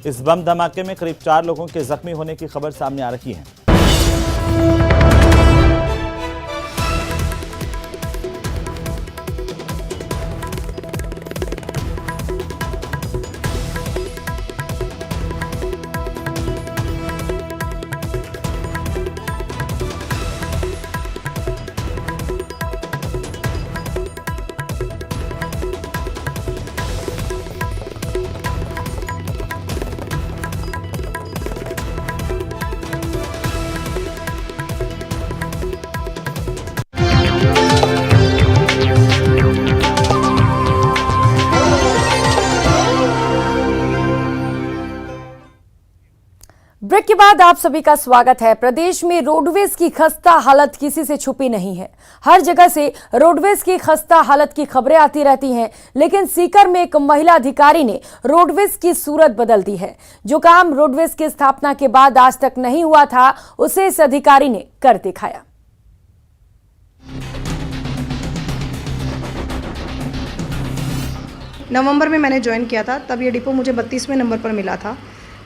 इस बम धमाके में करीब 4 लोगों के जख्मी होने की खबर सामने आ रही है। ब्रेक के बाद आप सभी का स्वागत है। प्रदेश में रोडवेज की खस्ता हालत किसी से छुपी नहीं है। हर जगह से रोडवेज की खस्ता हालत की खबरें आती रहती हैं, लेकिन सीकर में एक महिला अधिकारी ने रोडवेज की सूरत बदल दी है। जो काम रोडवेज की स्थापना के बाद आज तक नहीं हुआ था, उसे इस अधिकारी ने कर दिखाया। नवंबर में मैंने ज्वाइन किया था, तब ये डिपो मुझे 32वें नंबर पर मिला था।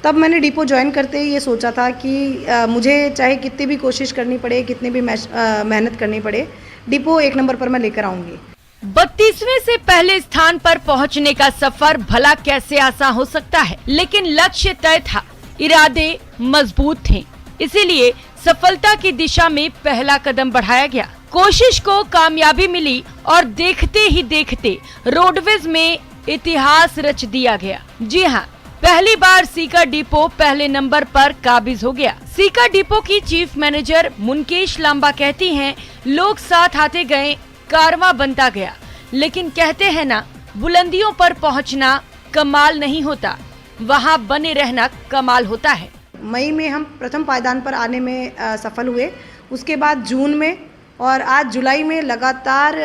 तब मैंने डिपो ज्वाइन करते ही ये सोचा था कि मुझे चाहे कितनी भी कोशिश करनी पड़े, कितनी भी मेहनत करनी पड़े, डिपो 1 नंबर पर मैं लेकर आऊंगी। 32वें से पहले स्थान पर पहुंचने का सफर भला कैसे आसान हो सकता है, लेकिन लक्ष्य तय था, इरादे मजबूत थे, इसीलिए सफलता की दिशा में पहला कदम बढ़ाया गया। कोशिश को कामयाबी मिली और देखते ही देखते रोडवेज में इतिहास रच दिया गया। जी हाँ, पहली बार सीकर डिपो पहले नंबर पर काबिज हो गया। सीकर डिपो की चीफ मैनेजर मुनकेश लांबा कहती हैं, लोग साथ आते गए, कारवां बनता गया, लेकिन कहते हैं ना, बुलंदियों पर पहुंचना कमाल नहीं होता, वहां बने रहना कमाल होता है। मई में हम प्रथम पायदान पर आने में सफल हुए। उसके बाद जून में और आज जुलाई में लगातार,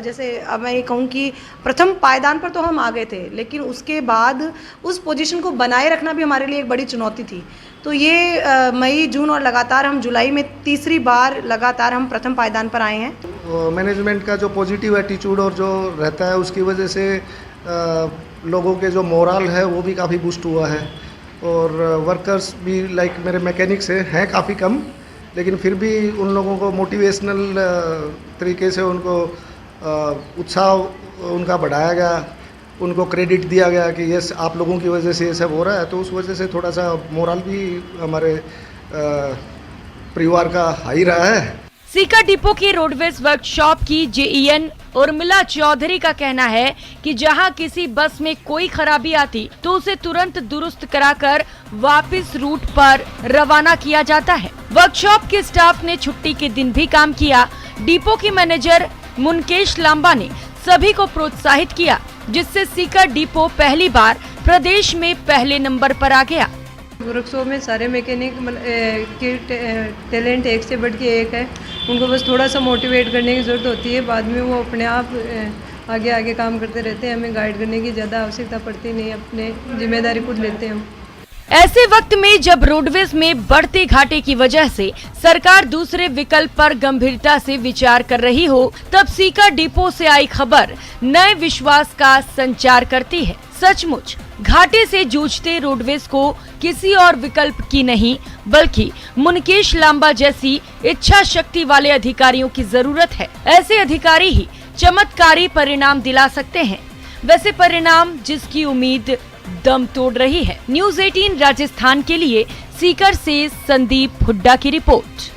जैसे अब मैं ये कहूँ कि प्रथम पायदान पर तो हम आ गए थे, लेकिन उसके बाद उस पोजीशन को बनाए रखना भी हमारे लिए एक बड़ी चुनौती थी। तो ये मई, जून और लगातार हम जुलाई में तीसरी बार लगातार हम प्रथम पायदान पर आए हैं। मैनेजमेंट का जो पॉजिटिव एटीट्यूड और जो रहता है, उसकी वजह से लोगों के जो मोरल है वो भी काफ़ी बूस्ट हुआ है। और वर्कर्स भी लाइक मेरे मैकेनिक्स हैं काफ़ी कम, लेकिन फिर भी उन लोगों को मोटिवेशनल तरीके से उनको उत्साह उनका बढ़ाया गया, उनको क्रेडिट दिया गया कि यस, आप लोगों की वजह से ये सब हो रहा है। तो उस वजह से थोड़ा सा मोरल भी हमारे परिवार का हाई रहा है। सीकर डिपो की रोडवेज वर्कशॉप की जेईएन उर्मिला चौधरी का कहना है कि जहां किसी बस में कोई खराबी आती तो उसे तुरंत दुरुस्त कराकर वापस रूट पर रवाना किया जाता है। वर्कशॉप के स्टाफ ने छुट्टी के दिन भी काम किया। डिपो की मैनेजर मुनकेश लांबा ने सभी को प्रोत्साहित किया, जिससे सीकर डिपो पहली बार प्रदेश में पहले नंबर पर आ गया। वर्कशॉप में सारे मैकेनिक के टैलेंट एक से बढ़ के एक है। उनको बस थोड़ा सा मोटिवेट करने की ज़रूरत होती है, बाद में वो अपने आप आगे आगे काम करते रहते हैं। हमें गाइड करने की ज़्यादा आवश्यकता पड़ती नहीं, अपने जिम्मेदारी खुद लेते हैं हम। ऐसे वक्त में जब रोडवेज में बढ़ते घाटे की वजह से सरकार दूसरे विकल्प पर गंभीरता से विचार कर रही हो, तब सीकर डिपो से आई खबर नए विश्वास का संचार करती है। सचमुच घाटे से जूझते रोडवेज को किसी और विकल्प की नहीं, बल्कि मुनकेश लांबा जैसी इच्छा शक्ति वाले अधिकारियों की जरूरत है। ऐसे अधिकारी ही चमत्कारी परिणाम दिला सकते हैं, वैसे परिणाम जिसकी उम्मीद दम तोड़ रही है। न्यूज़ 18 राजस्थान के लिए सीकर से संदीप हुड्डा की रिपोर्ट।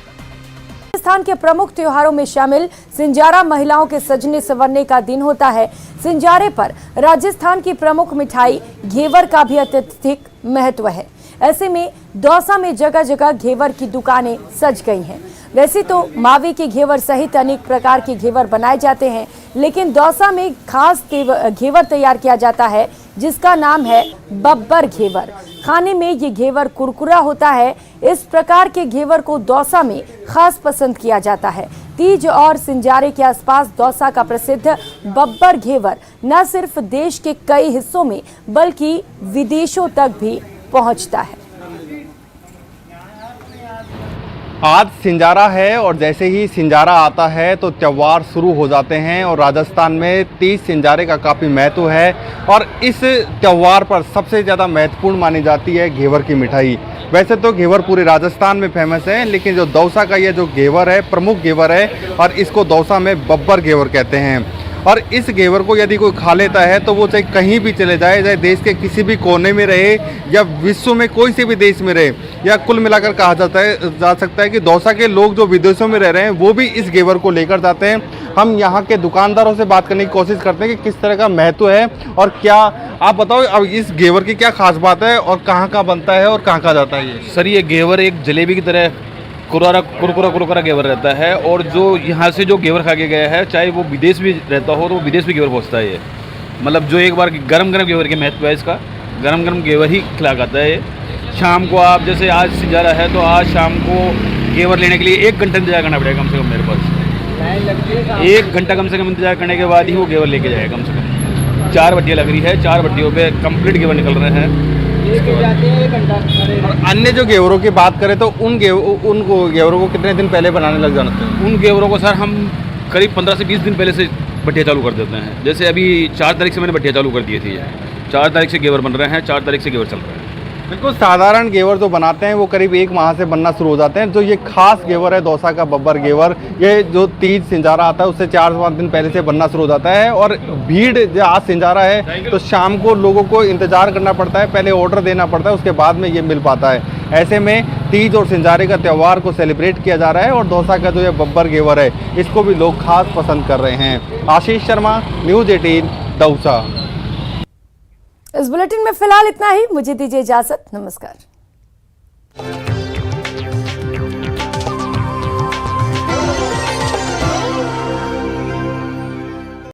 राजस्थान के प्रमुख त्योहारों में शामिल सिंजारा महिलाओं के सजने संवरने का दिन होता है। सिंजारे पर राजस्थान की प्रमुख मिठाई घेवर का भी अत्यधिक महत्व है। ऐसे में दौसा में जगह जगह घेवर की दुकानें सज गई हैं। वैसे तो मावे के घेवर सहित अनेक प्रकार के घेवर बनाए जाते हैं, लेकिन दौसा में खास घेवर तैयार किया जाता है, जिसका नाम है बब्बर घेवर। खाने में ये घेवर कुरकुरा होता है। इस प्रकार के घेवर को दौसा में खास पसंद किया जाता है। तीज और सिंजारे के आसपास दौसा का प्रसिद्ध बब्बर घेवर न सिर्फ देश के कई हिस्सों में बल्कि विदेशों तक भी पहुंचता है। आज सिंजारा है और जैसे ही सिंजारा आता है तो त्यौहार शुरू हो जाते हैं और राजस्थान में तीज सिंजारे का काफ़ी महत्व है और इस त्यौहार पर सबसे ज़्यादा महत्वपूर्ण मानी जाती है घेवर की मिठाई। वैसे तो घेवर पूरे राजस्थान में फेमस है, लेकिन जो दौसा का ये जो घेवर है प्रमुख घेवर है और इसको दौसा में बब्बर घेवर कहते हैं। और इस घेवर को यदि कोई खा लेता है तो वो चाहे कहीं भी चले जाए, चाहे देश के किसी भी कोने में रहे या विश्व में कोई से भी देश में रहे, या कुल मिलाकर कहा जा सकता है कि दौसा के लोग जो विदेशों में रह रहे हैं वो भी इस घेवर को लेकर जाते हैं। हम यहाँ के दुकानदारों से बात करने की कोशिश करते हैं कि किस तरह का महत्व है और क्या आप बताओ अब इस घेवर की क्या खास बात है और कहाँ बनता है और कहाँ जाता है ये? सर ये घेवर एक जलेबी की तरह कुरकुरा घेवर रहता है और जो यहाँ से जो घेवर खा के गया है चाहे वो विदेश भी रहता हो तो वो विदेश भी घेवर पहुँचता है। ये मतलब जो एक बार गरम घेवर के महत्व है इसका, गरम घेवर ही खिला खाता है ये। शाम को आप जैसे आज सिंजारा है तो आज शाम को घेवर लेने के लिए 1 घंटा इंतजार करना पड़ेगा कम से कम मेरे पास। 1 घंटा कम से कम इंतजार करने के बाद ही वो घेवर लेके जाएगा। कम से कम 4 भट्टियाँ लग रही है, 4 भट्टियों पे कंप्लीट घेवर निकल रहे हैं। और अन्य जो घेवरों की बात करें तो उन घेवरों को कितने दिन पहले बनाने लग जाते हैं? उन घेवरों को सर हम करीब 15 से 20 दिन पहले से भट्टियाँ चालू कर देते हैं। जैसे अभी 4 तारीख से मैंने भट्टियाँ चालू कर दी थी। 4 तारीख से घेवर बन रहे हैं, 4 तारीख से घेवर चल रहे हैं। बिल्कुल साधारण घेवर जो बनाते हैं वो करीब 1 माह से बनना शुरू हो जाते हैं। जो ये खास घेवर है दौसा का बब्बर घेवर, ये जो तीज सिंजारा आता है उससे 4-5 दिन पहले से बनना शुरू हो जाता है। और भीड़ जो आज सिंजारा है तो शाम को लोगों को इंतजार करना पड़ता है, पहले ऑर्डर देना पड़ता है, उसके बाद में ये मिल पाता है। ऐसे में तीज और सिंजारे का त्यौहार को सेलिब्रेट किया जा रहा है और दौसा का जो ये बब्बर घेवर है इसको भी लोग खास पसंद कर रहे हैं। आशीष शर्मा, न्यूज़ 18 दौसा। इस बुलेटिन में फिलहाल इतना ही, मुझे दीजिए इजाजत, नमस्कार।